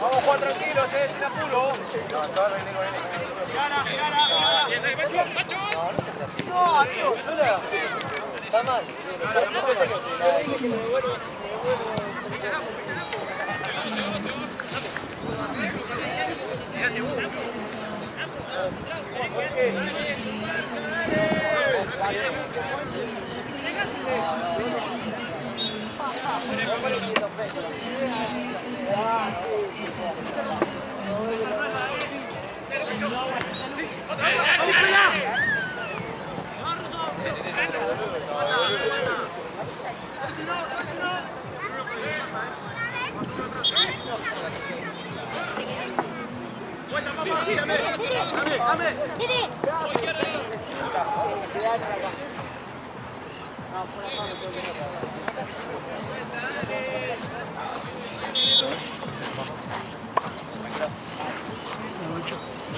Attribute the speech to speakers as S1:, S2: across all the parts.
S1: Vamos, Juan, tranquilos, sin apuro. Gana. No, no seas así. No, amigo, está mal. No pensé que me devuelvo.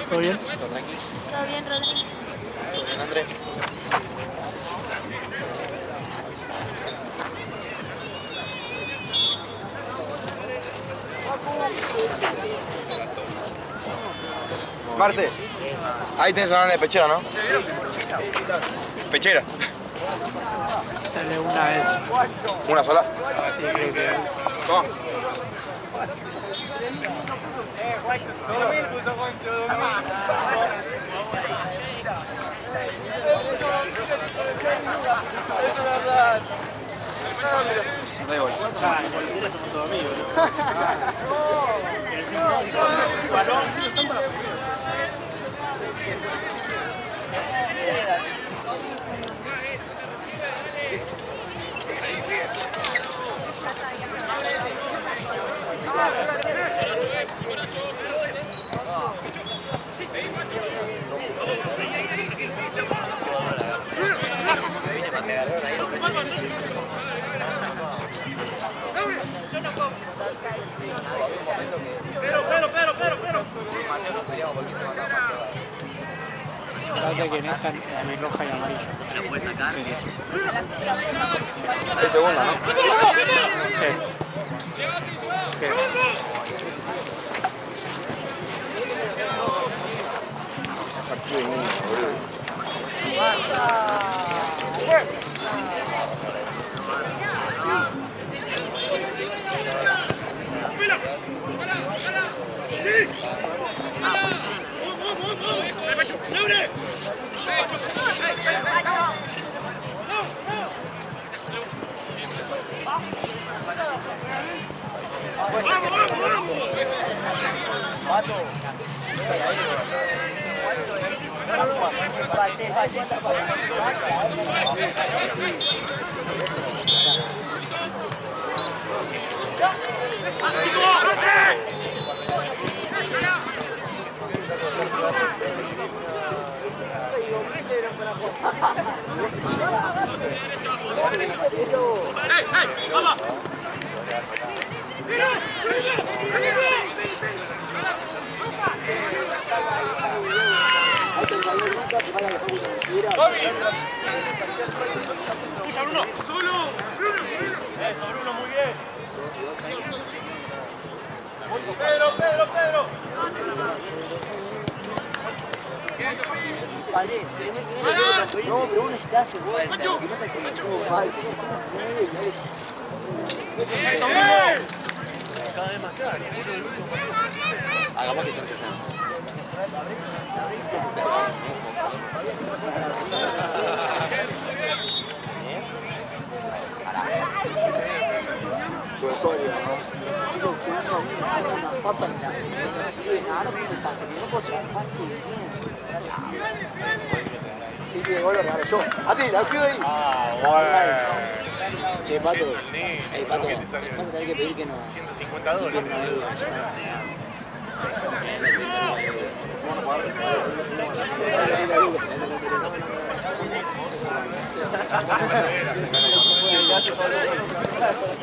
S2: ¿Todo bien?
S3: Todo bien, Rodri.
S1: Andrés. Marce, ahí tenés una de pechera, ¿no? Pechera.
S2: Dale una vez.
S1: ¿Una sola?
S2: Sí, creo que es.
S1: Toma. Da igual.
S2: Ah, en cualquiera somos todos amigos, Falta que en esta es roja y amarilla.
S4: ¿La puedes sacar?
S1: Es segunda, ¿no?
S2: Sí. ¿Qué?
S1: Partido de niños, boludo.
S4: No, pero uno está se vuelta. Lo que pasa es que me subo mal. Hagamos que son 60.
S1: Tu Osorio, ¿no? Sí, de gol lo regalo yo. Así, la pido ahí. Ah, bueno.
S4: Che, Pato. Ey, Pato, vas a tener que pedir que nos...
S1: $150.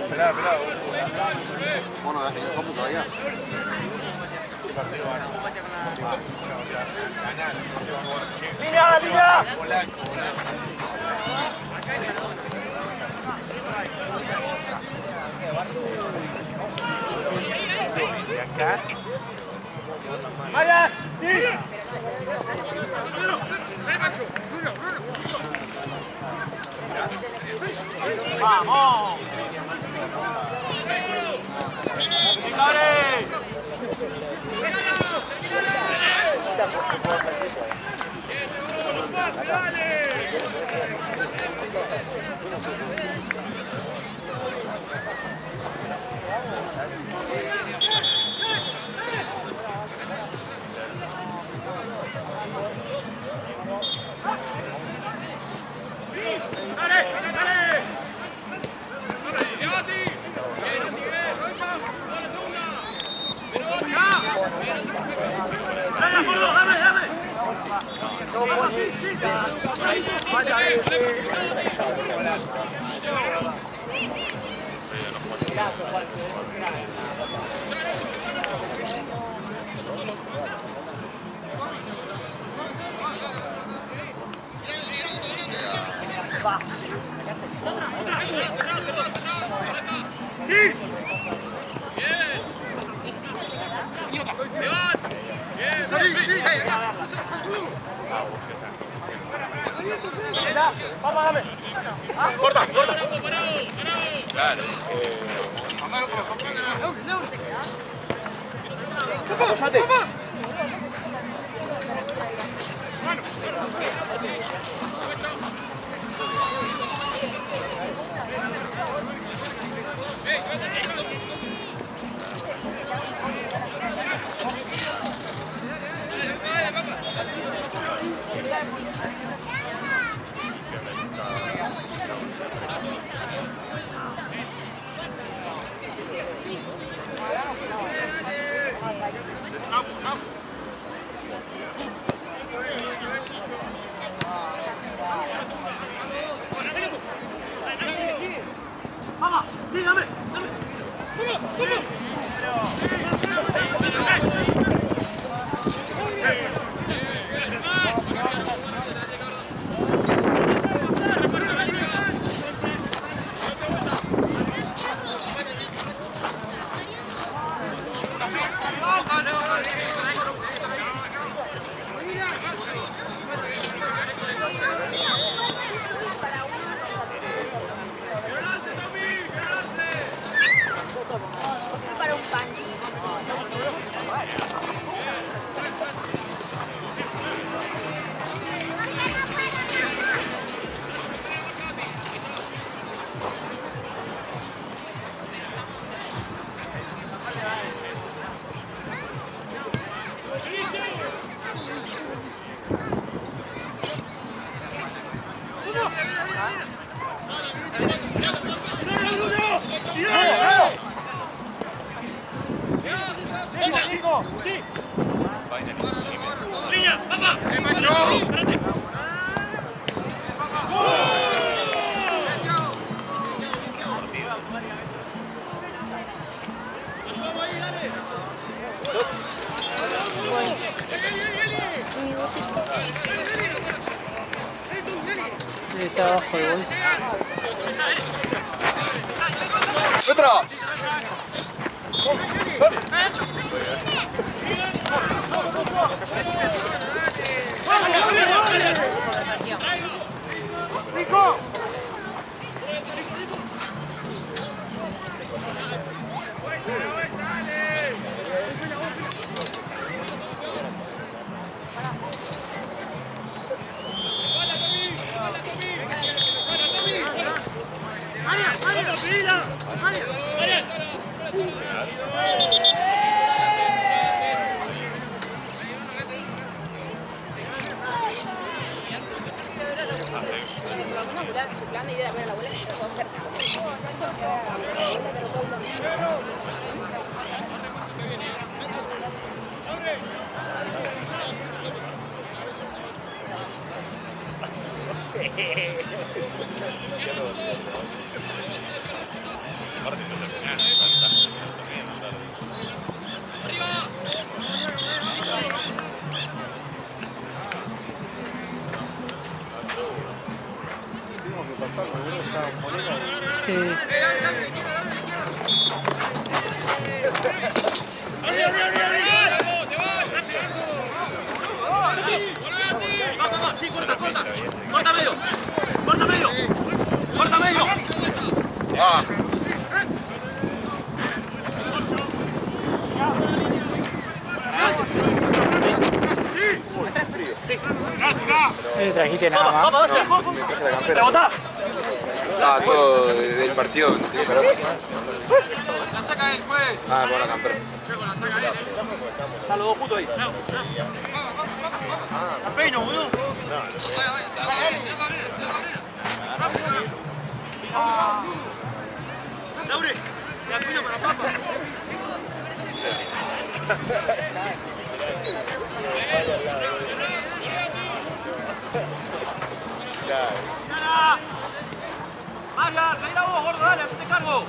S1: Esperá. Bueno, ¿cómo todavía? ¡Línea!
S5: acá.
S1: ¡Vaya! ¡Sí! ¡Vamos! Vamos, dame. Corta, corta.
S5: Claro.
S1: Apoyate. Vamos, sí, dame, dame.
S3: Para un pan.
S2: Está abajo el bolso.
S5: ¡Otro!
S1: ¡Rico!
S3: Su plan de ir a ver a la abuela que está todo cerca.
S2: Tuvimos que pasar, porque estaba moreno. Sí. trajiste nada más?
S5: Me traje la campera. Ah, todo del partido. Ah, con la campera.
S1: Están los dos juntos ahí. ¡La peino, boludo! ¡Laure! ¡La peino para abajo! ¡Marian! ¡Reina vos, gordo! ¡Dale, hacete cargo!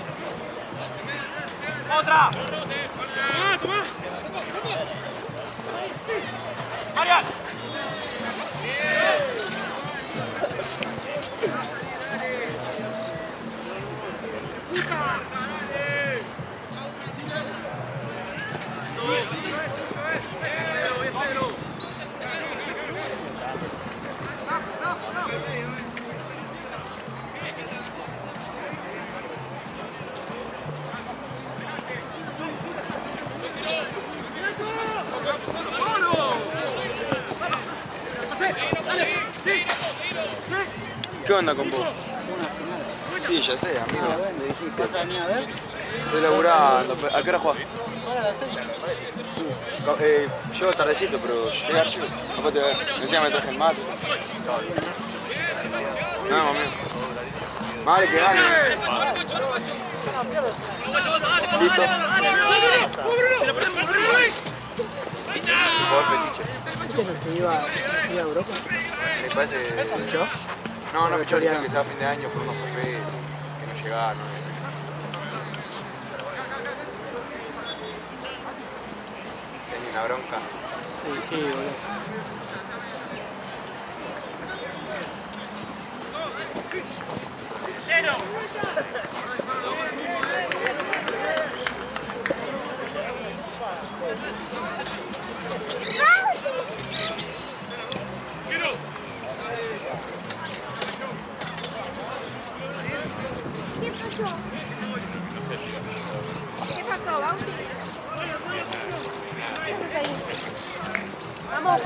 S1: ¡Otra! ¡Tomá! ¡Marian!
S5: ¿Qué onda con vos? Sí, ya sé, amigo.
S2: ¿Vas a venir a ver?
S5: Estoy laburando. ¿A qué hora jugás?
S2: Ahora a las 6.
S5: Llego tardecito, pero llegar llego. Aparte, encima me traje el mate. No, amigo. Vale, que gane. Listo. Jugador fetiche.
S2: ¿Viste que se iba a Europa?
S5: Me parece que...
S2: ¿Fichó?
S5: No, fichó, dijeron que se va a fin de año por unos papeles que no llegaron. Tenía una bronca.
S2: Sí, boludo.
S3: ¿Qué pasó, Bauti? ¿Qué haces ahí? Vamos.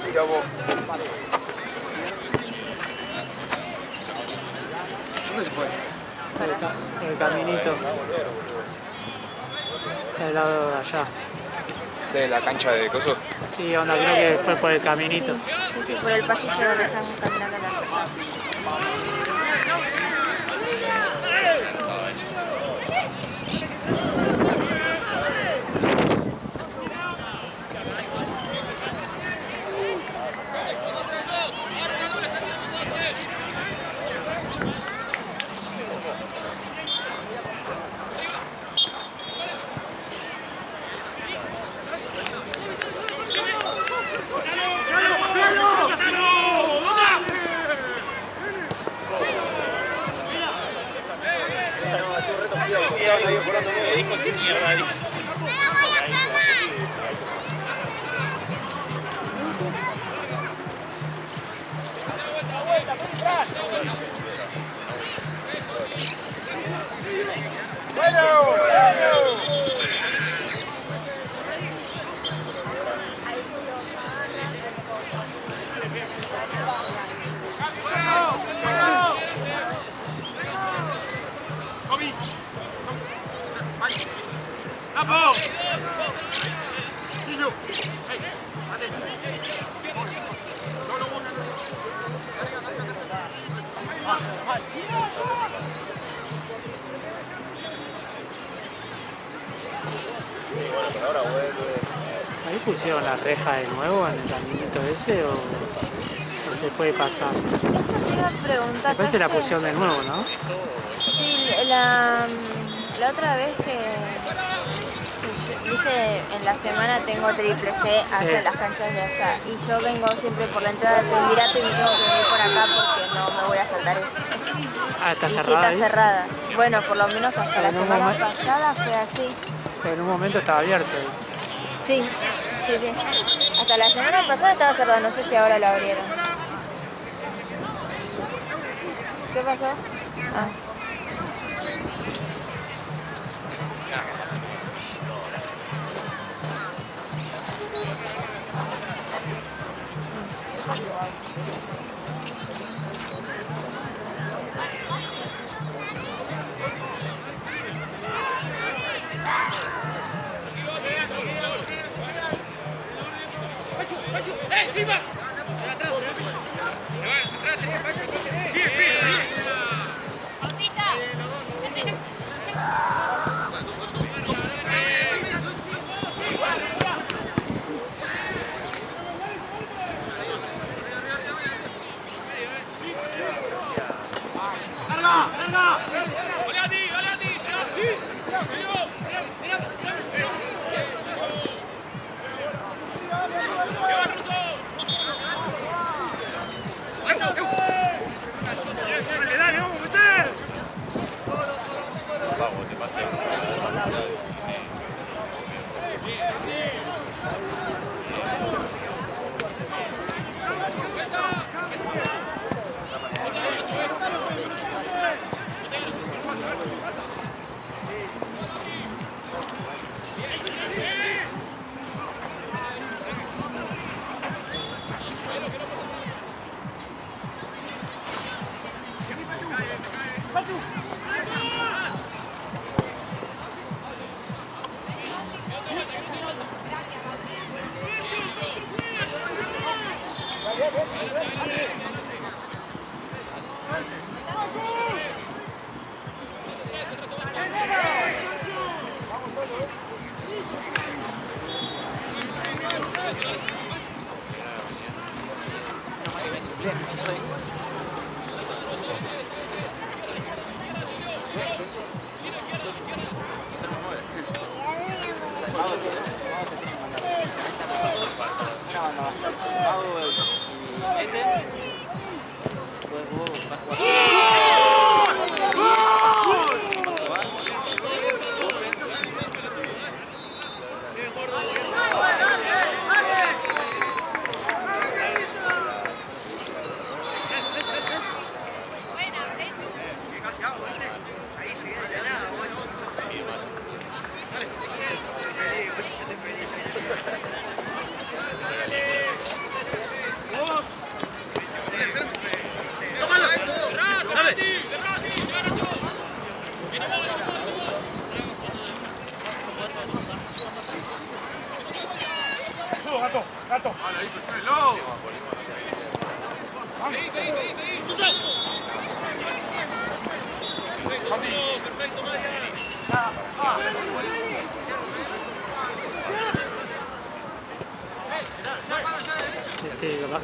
S5: Mira vos. ¿Dónde se fue?
S2: Por el caminito. Al lado de allá.
S5: ¿De la cancha de coso?
S2: Sí, onda, creo que fue por el caminito.
S3: Sí, por el pasillo donde están caminando las personas.
S6: Me dijo que mierda dice.
S2: ¿Ahí pusieron la reja de nuevo en el caminito ese o se puede pasar?
S3: Eso te iba a preguntar.
S2: Me parece la
S3: ¿sabes qué?
S2: pusieron de nuevo, ¿no?
S3: Sí, la otra vez que viste, en la semana tengo triple G hacia las canchas de allá y yo vengo siempre por la entrada de Triunvirato y me tengo que venir por acá porque no me voy a saltar eso.
S2: Ah, está
S3: Y sí,
S2: cerrada.
S3: está cerrada. Bueno, por lo menos hasta la
S2: En un
S3: semana
S2: momento-
S3: pasada fue así.
S2: Pero en un momento estaba abierto.
S3: Sí, sí, sí. Hasta la semana pasada estaba cerrada, no sé si ahora lo abrieron. ¿Qué pasó? Ah.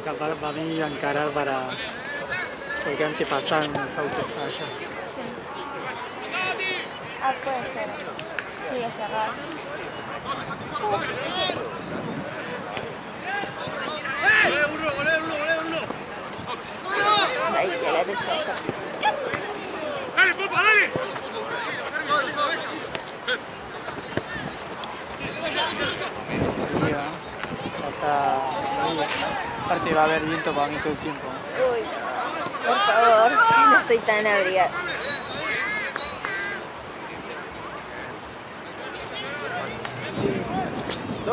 S2: Capaz para mí iba a encarar para... porque antes pasaban los autos allá.
S3: Sí. Ah, puede ser. Sí, es cerrado. Ahí, a la derecha está.
S6: ¡Dale, Popa, dale!
S2: Aparte va a haber viento para mí todo el tiempo.
S3: Uy, no. Por favor, no estoy tan abrigada.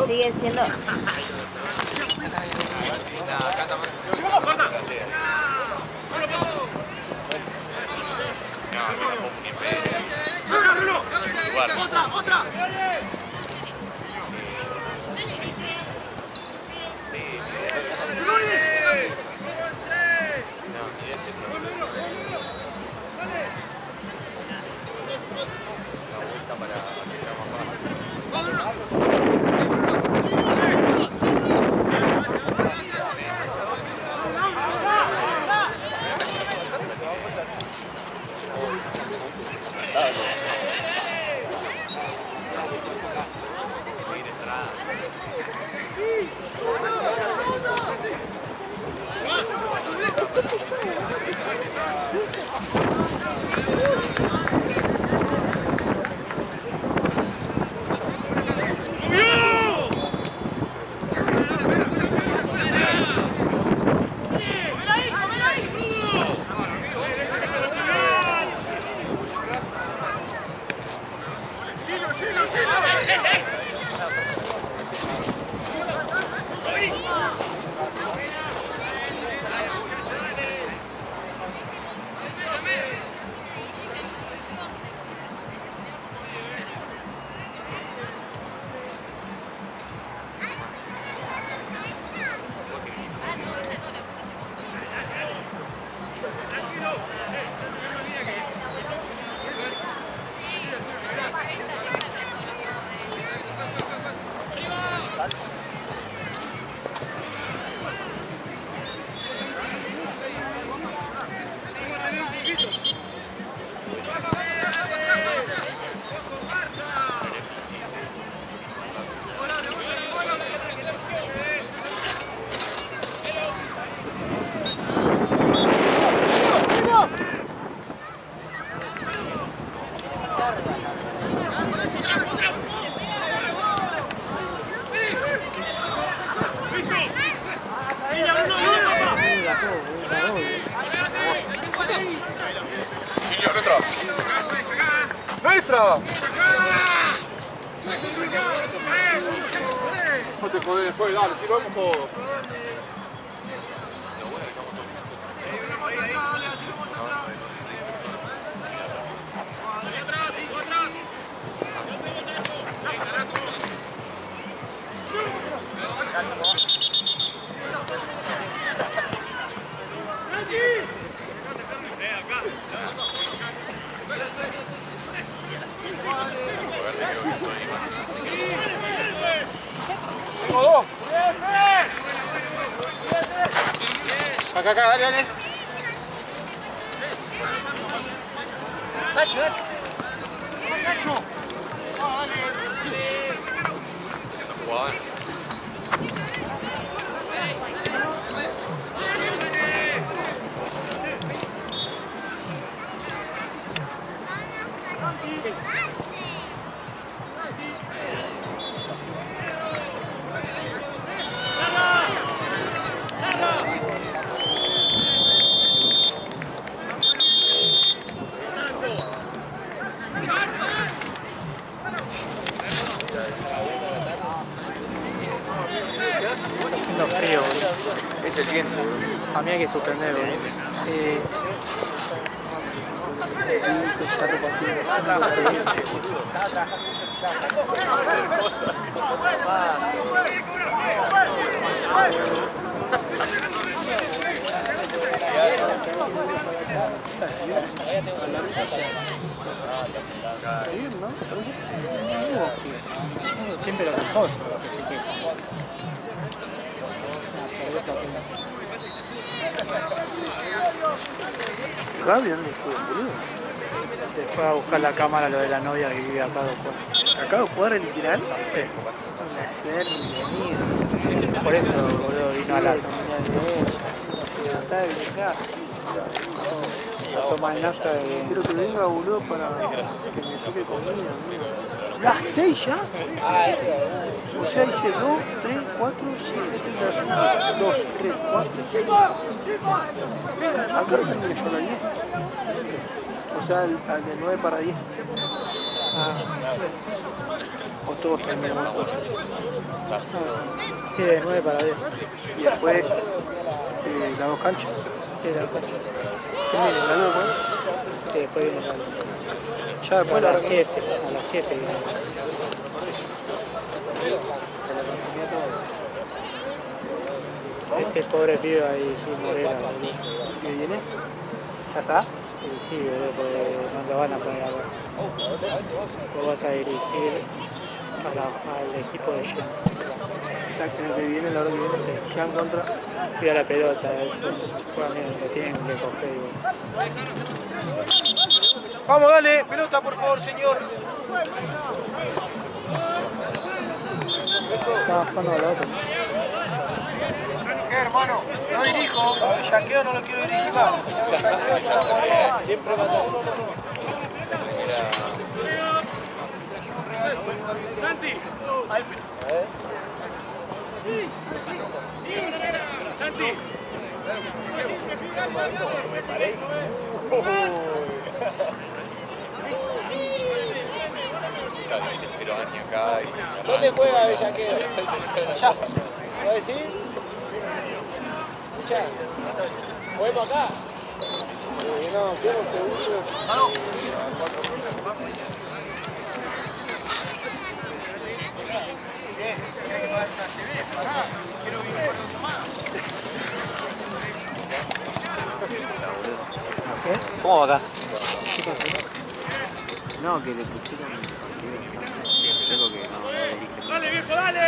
S3: Sigue siendo...
S1: ¡Otra!
S5: ¡Nuestra! No te podés después, dale, si vamos todos. Tengo dos. Acá, dale, dale.
S1: Nacho.
S2: Haciendo frío, boludo.
S5: Es el viento,
S2: A mí hay que suspender, boludo. Está repartiendo 5. Siempre los esposos los que se quejan.
S7: ¿Gaby dónde fue, boludo?
S2: Se fue a buscar la cámara lo de la novia que vive acá a 2 cuadras.
S7: ¿Acá 2 cuadras literal?
S2: Sí.
S7: Una ciudad milionida.
S2: Por eso, boludo, vino a las...
S7: Se trataba de viajar.
S2: a tomar nafta de...
S7: Quiero que venga, boludo, para que me saque conmigo, amigo. Las 6 ya. O sea, hice 2, 3, 4, 5. Este es la segunda. 2, 3, 4, 5. Acá terminé yo a las 10. O sea, al de 9 para 10. O todos terminamos nosotros.
S2: Sí, de 9 para 10.
S7: Y después las dos canchas.
S2: Sí, la cancha.
S7: Termine, la luego.
S2: Sí, después viene la
S7: Ya después
S2: a
S7: la
S2: las 7. A las 7 viene. Este pobre pibe ahí, Morera, boludo.
S7: ¿Me viene? ¿Ya está?
S2: Sí, boludo, porque no lo van a poner acá. Vos vas a dirigir al equipo de Jean.
S7: La que viene, la hora que viene, Jean contra.
S2: Cuida la pelota, eso. Juegan bien, lo tienen que coger igual.
S7: Vamos, dale, pelota por favor, señor.
S2: Estaba jugando a la otra.
S7: ¿Qué, hermano? No dirijo, el yaqueo no lo quiero dirigir más.
S6: Siempre pasa. Santi. Santi. ¿Dónde juega Bellaqueo?
S7: Allá.
S6: ¿Va a decir? Escucha, ¿juguemos acá?
S7: No, quiero que use.
S4: ¿Cómo va acá? No, que le pusieron... Algo que no dirige.
S6: ¡Dale, viejo, dale!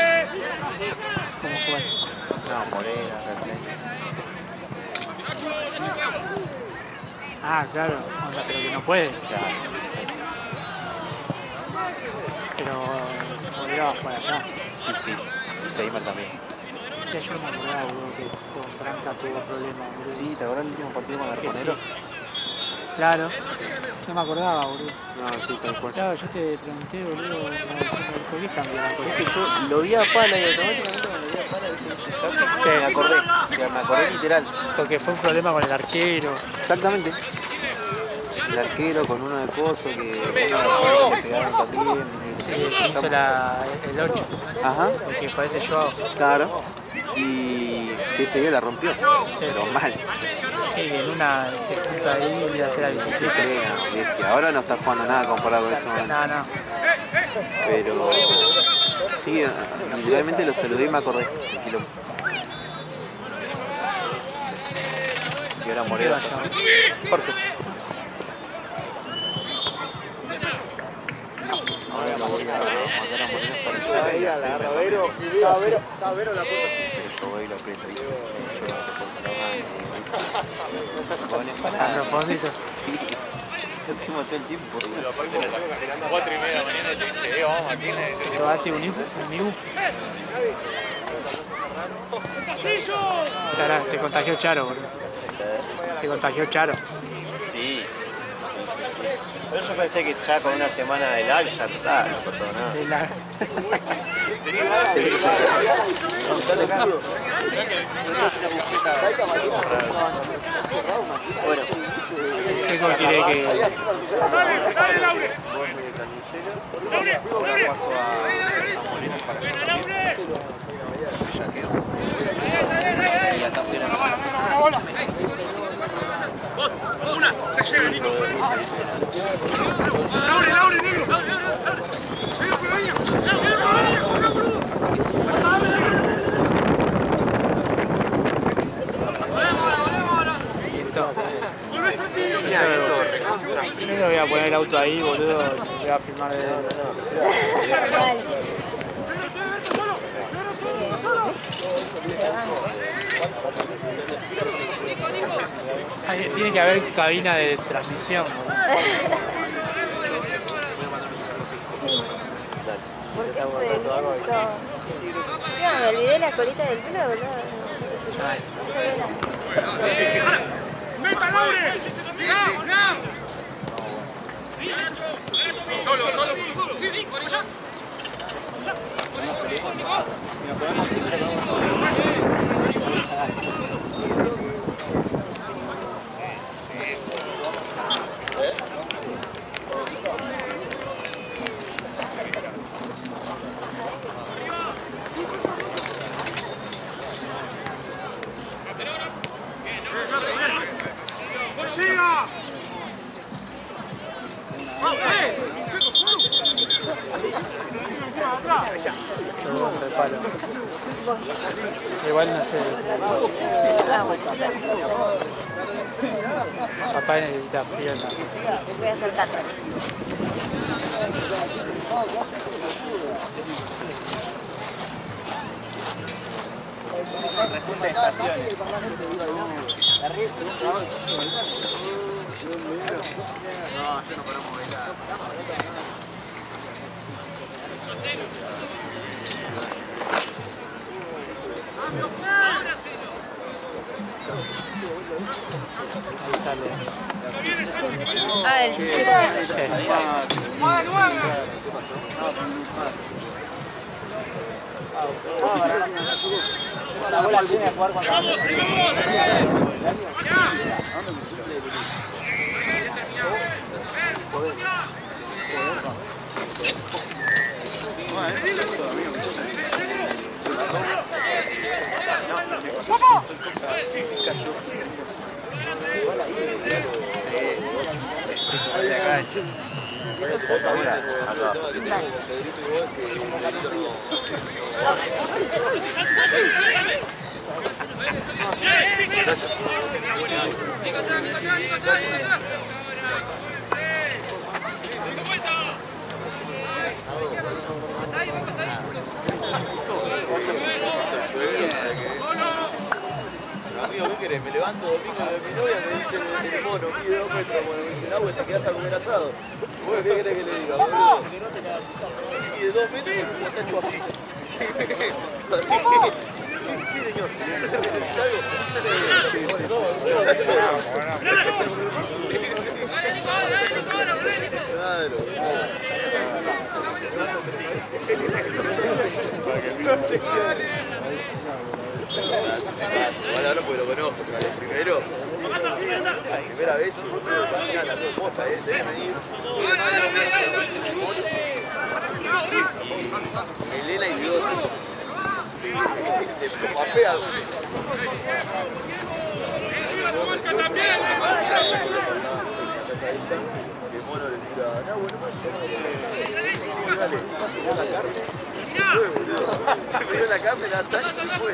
S2: ¿Cómo juegan?
S4: No, Morena,
S2: Ah, claro, onda, pero que no puede. Pero Morera va para acá.
S4: Y sí, y Seymour también.
S2: Sí, yo no me acordaba, boludo, que con Branca tuvo problemas, boludo.
S4: Sí, ¿te acuerdas el último partido con Arponeros?
S2: Claro, no me acordaba, boludo.
S4: No, sí, tal cual.
S2: Claro, yo te pregunté, boludo, ¿por qué cambiaron?
S4: Es que yo lo vi a Pala y automáticamente cuando lo vi a Pala, ¿viste?
S2: Sí.
S4: Me acordé. O sea, me acordé literal.
S2: Porque fue un problema con el arquero.
S4: Exactamente. El arquero con uno de coso que le pegaron también.
S2: Sí, hizo el 8.
S4: Ajá.
S2: El que parece Joao.
S4: Claro. Y que ese día la rompió. Pero mal.
S2: Sí, en una se junta ahí y hace la
S4: Sí,
S2: bicicleta.
S4: creo, bestia. Ahora no está jugando nada comparado con ese momento.
S2: No, no.
S4: Pero sí, literalmente lo saludé y me acordé del quilombo. Y ahora Moreno. Jorge. Ahora lo voy a mandar a Moreno para allá y hacerme Pero yo voy y lo aprieto ahí. Yo no te puedo sacar más. Con
S2: A
S4: empanadas.
S2: propósito.
S4: Sí. Yo quemo todo el tiempo.
S6: 4:30 de la mañana te dice, vamos aquí.
S2: ¿Te tomaste un IBU? Cara, te contagió Charo, boludo. Te contagió Charo.
S4: Sí. Pero yo pensé que ya con una semana de lag ya está, no pasó nada.
S2: De la...
S4: Bueno,
S2: Tengo quiere que...
S4: paso a Moreno para allá también. Ya quedó. Y acá afuera.
S6: Una, te llega, Nico. Laure, negro.
S2: Yo no voy a poner el auto ahí, boludo. Voy a filmar de...
S3: Vale.
S2: Tiene que haber cabina de transmisión, boludo.
S3: ¿Por qué fue esto? Yo me olvidé la colita del pelo, boludo.
S6: ¡Meta, Laure! ¡No! ¡Solo!
S2: Reparo. Igual no sé. Papá necesita pierna.
S3: Voy a hacer cata.
S2: Ahí sale.
S3: Ah, el chico.
S1: La bola tiene que jugar con la...
S5: Amigo, ¿qué querés? Me levanto domingo de mi novia, me dice el mono, pide 2 metros, bueno, me dice el agua, te quedás a comer asado. Bueno, ¿qué querés que le diga? Pide 2 metros y está hecho así. Sí, señor. ¿Necesita algo? Bueno, ahora porque lo conozco, pero el primero, la primera vez, y boludo, tenía las dos cosas, tenía que venir. Melena y bigote. Se papea. El mono le tira, no, bueno, dale, la carne. Se me dio la carne, la sangre y fue.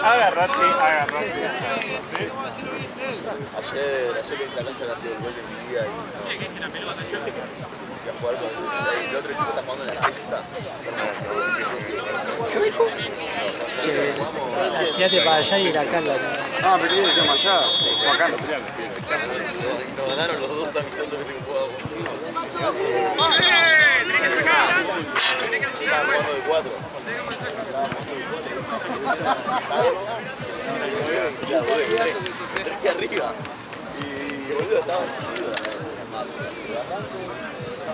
S6: Agarrate.
S5: Ayer en la cancha ha sido el gol de mi vida y a jugar con el otro equipo está jugando en la sexta.
S7: ¿Qué dijo?
S2: Tírate para allá y ir acá en la...
S7: Ah, pero tiene que ser allá. O acá no.
S5: Nos ganaron los dos amistosos que tengo jugado. Estaba jugando de 4. Aquí arriba. Y boludo estaba encendido.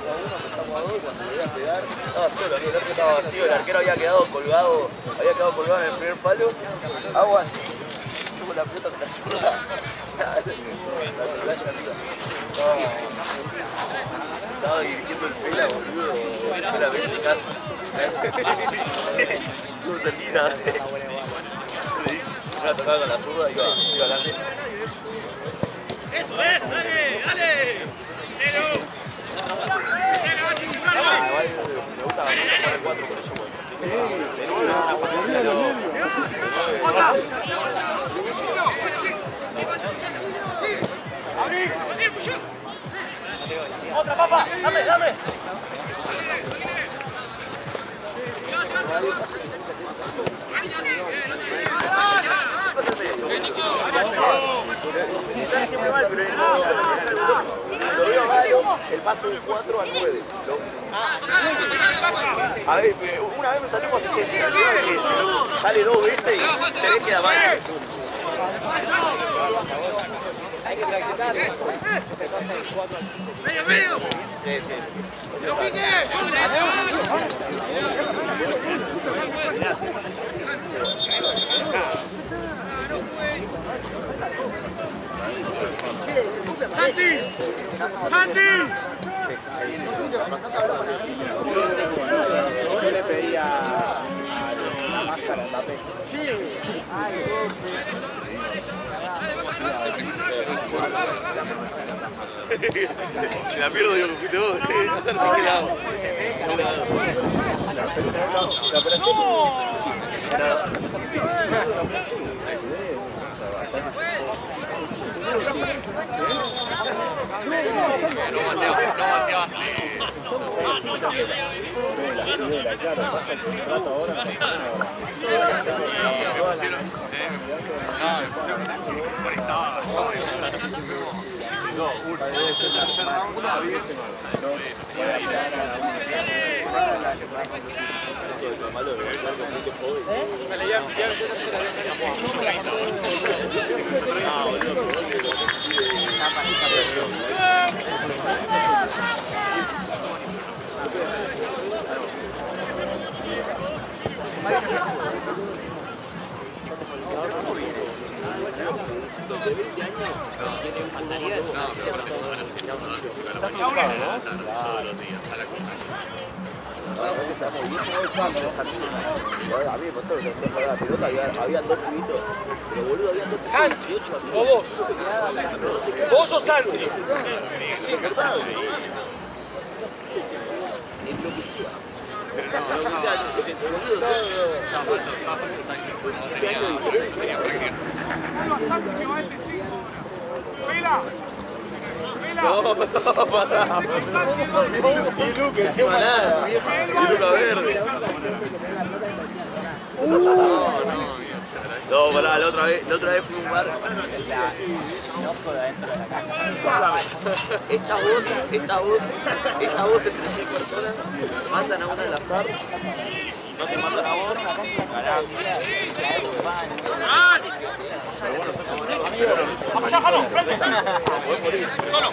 S5: Empezamos a 2, cuando me iba a pegar, estaba solo, el arco estaba vacío, el arquero había quedado colgado en el primer palo. Agua así, yo con la pelota con la zurda. La playa arriba. Estaba dirigiendo el pela, boludo. Fue la vez en casa. No sentí nada. Una tocada con la zurda y iba adelante.
S6: Eso es, dale.
S5: Igual me gusta jugar el 4 por eso,
S1: ¡Otra, papá! ¡Dame!
S5: Lo veo malo, el paso del 4 al 9. A ver, una vez me salimos así que sale 2 veces y tenés que dar mal.
S1: Hay que traccionar.
S6: Medio.
S5: Sí.
S6: ¡No pique! ¡Santi!
S5: la pierdo, digo, fuiste vos. ¿Qué lado? Había dos pibitos, pero boludo, había dos
S1: Santi, o vos. Vos o Santi.
S5: Sí, verdad. Enloquecía. O sea, boludo, fue 7 años de diferencia. No, pará. Y Luque, qué manada. Y Luca verde. No, pará, la otra vez fui a un bar. Esta voz entre 6 personas matan a una al azar. No te matan a vos.
S1: Vamos, Jano, prende. Solo.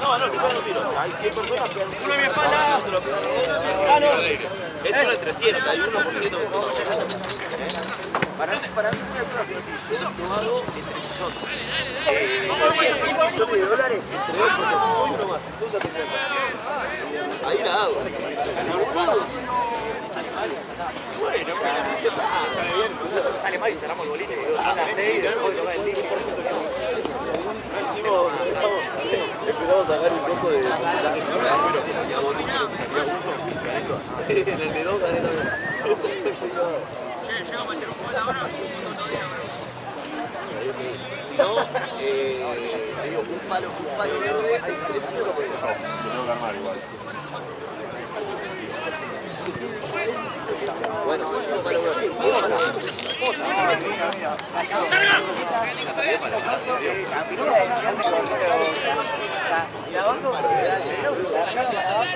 S5: No, te tiro. Hay 100 personas que
S1: Uno en mi espalda. Jano.
S5: es uno entre 100, o sea, hay 1%. Para mí es una prueba que he probado entre nosotros. $1 entre 2 porque uno más, 50. Ahí la hago.
S1: Sale mal y cerramos el boliche. A las 6 y después tocar el ticket.
S5: Empezamos a sacar un poco de en el de 2 gané también. Si no, digo, un palo verde, hay 300 por eso. Bueno, un palo verde.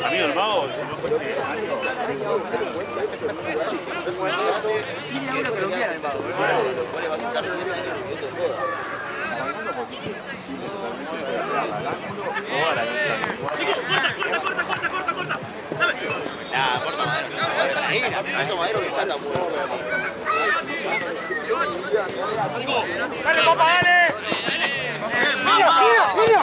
S6: Amigo el mago,
S1: Dale, papá, dale. Mira.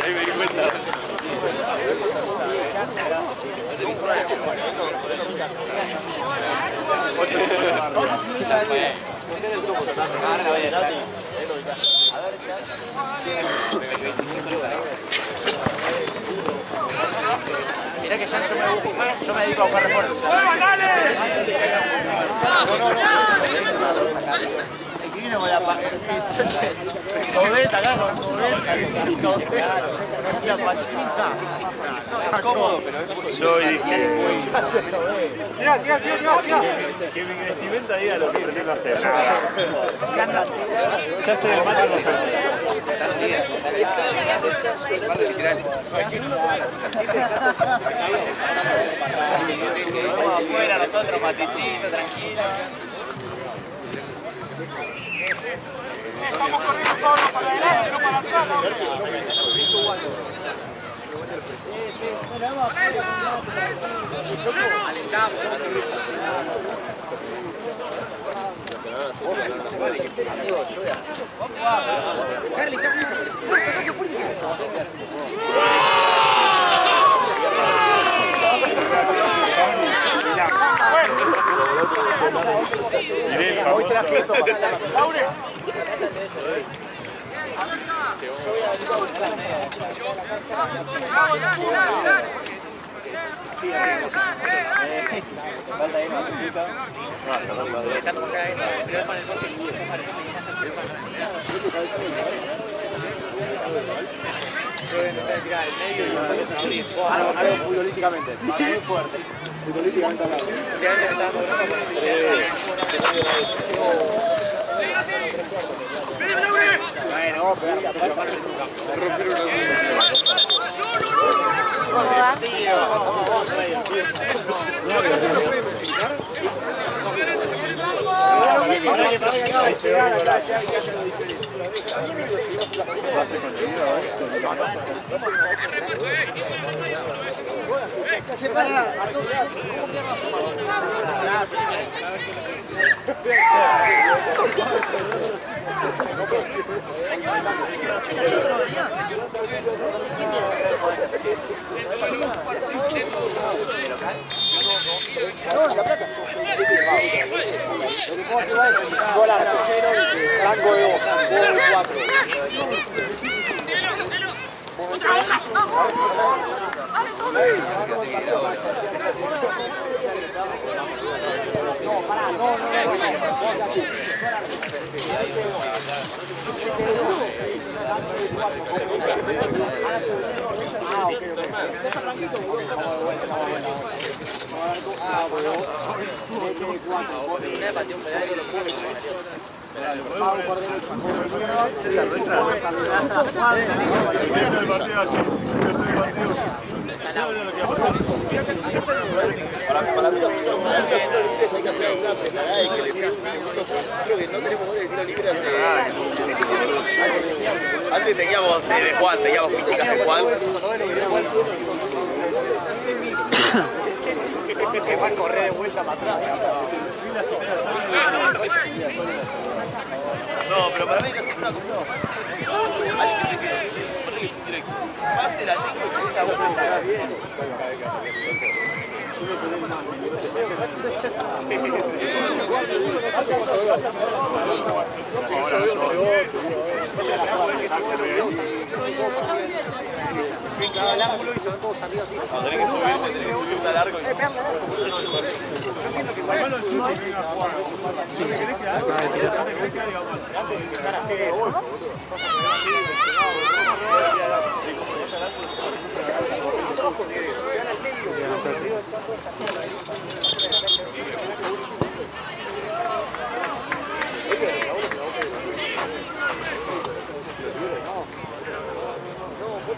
S6: ahí me di cuenta.
S1: Mirá que ya yo me dedico a buscar refuerzos. Aquí vino con la cobeta acá, con cobeta. La pachita. Es cómodo, pero es...
S6: Yo dije...
S1: Tira.
S6: Que mi vestimenta diga lo que pretendo hacer. Ya se me matan los ojos.
S1: Vamos afuera nosotros, matecito, tranquilo. Estamos corriendo solo para adelante, no para atrás. Algo futbolísticamente, para mí fuerte. Futbolísticamente hablando. Bueno, vos pegar
S3: ¿Cómo va?
S1: Rango de 4.
S5: Antes teníamos de Juan, teníamos críticas de Juan.
S1: Que va a correr de vuelta para atrás.
S5: No, pero para mí no se está como... Pase la técnica bien. Tenés que subirte largo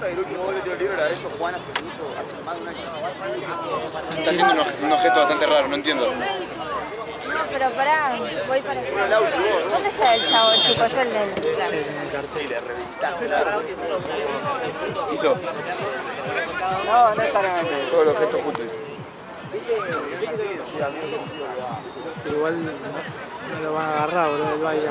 S5: el último gol de tiro libre la de hecho Juan hace más de un año.
S4: Está haciendo unos gestos bastante raros, no entiendo.
S3: No, pero pará, voy para allá. ¿Dónde está el chavo, el chico? Es el del plan.
S5: Sí, le reventaste la...
S4: Hizo
S1: No, no necesariamente.
S4: todos los gestos juntos.
S2: Igual no lo van a agarrar, boludo, el baile.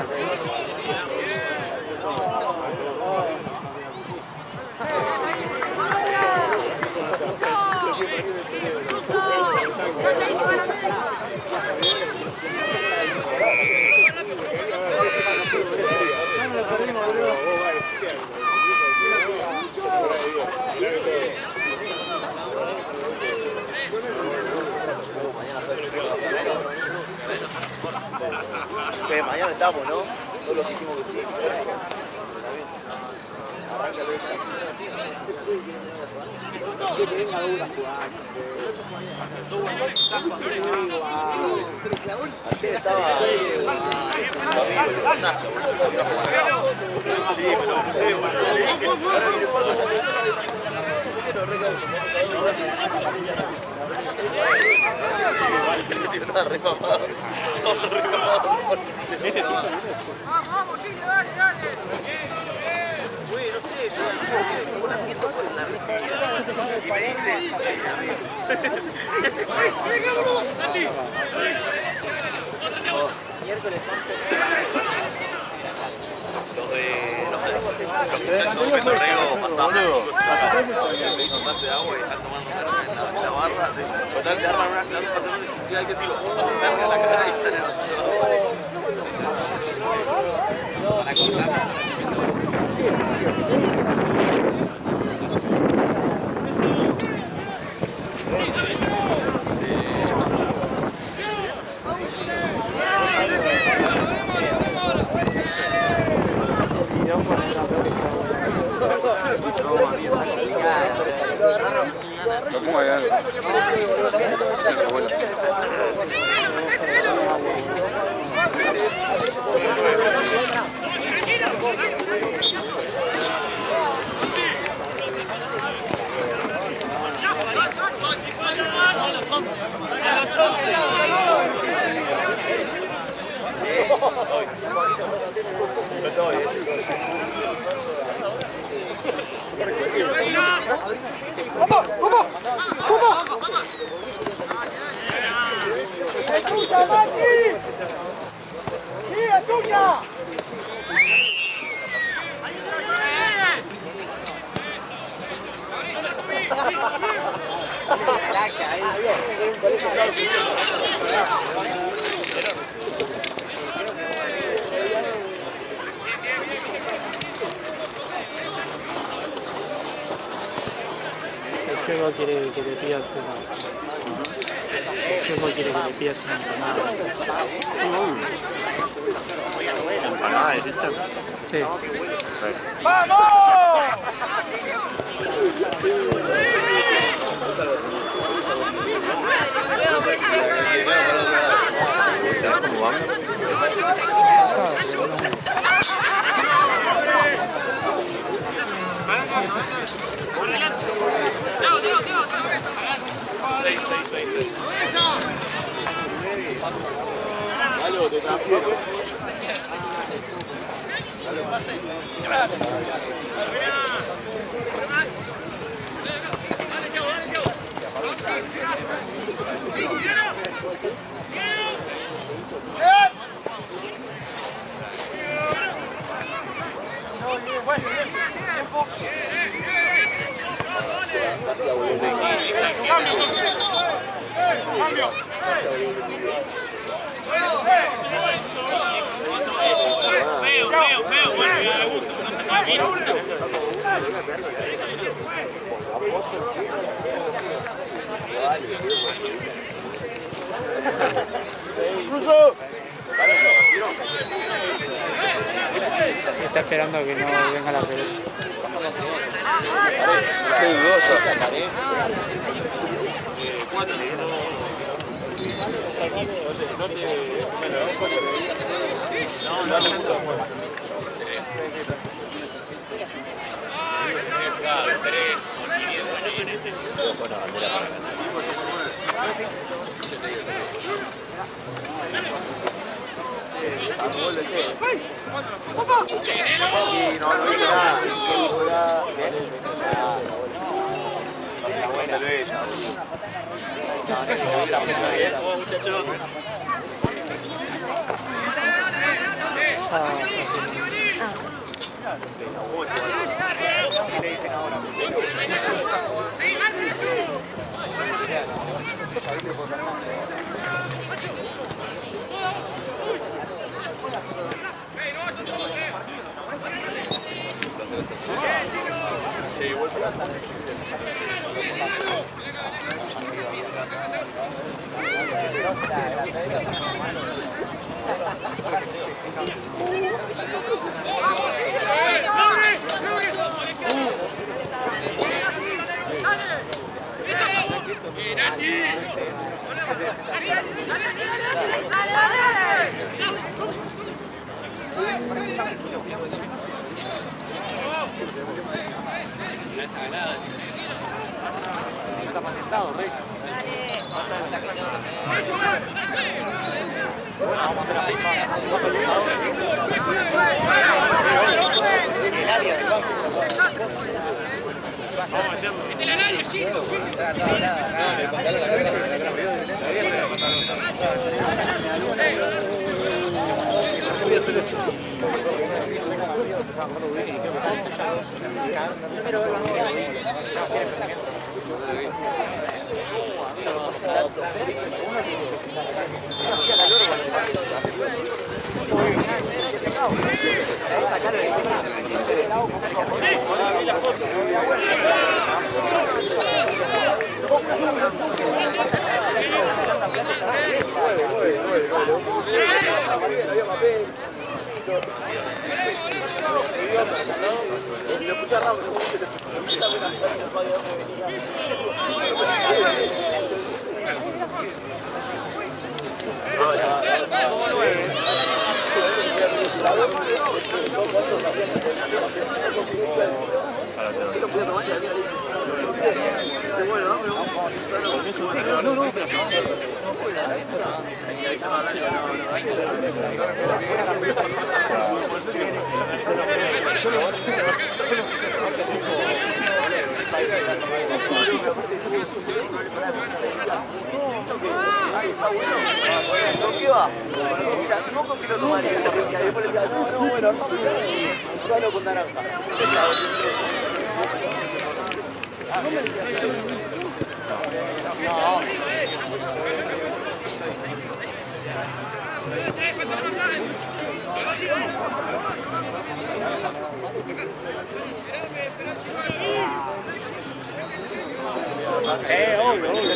S5: Que mañana estamos, ¿no? Todo lo que hicimos que sí. Arranca el ayer estaba Ignacio. Sí, me lo puse, está re mamado.
S8: Vamos, sí, dale, dale.
S5: Güey, no sé, yo tengo una fiesta con la risa y me dice...
S1: miércoles 11.
S5: Los muchachos de Torrego pasaban un bastante de agua y están tomando cerveza en la barra. Total, te arman una patrón y hay que decirlo, verga la cara y están en
S4: Lo pongo allá.
S2: El juego quiere que le pidas una. El juego quiere que le pidas una empanada.
S4: ¿Empanada derecha?
S2: Sí.
S4: ¿Sabes cómo vamos?
S2: Está esperando que no venga la pelota.
S5: Qué dudoso.
S2: Obvio.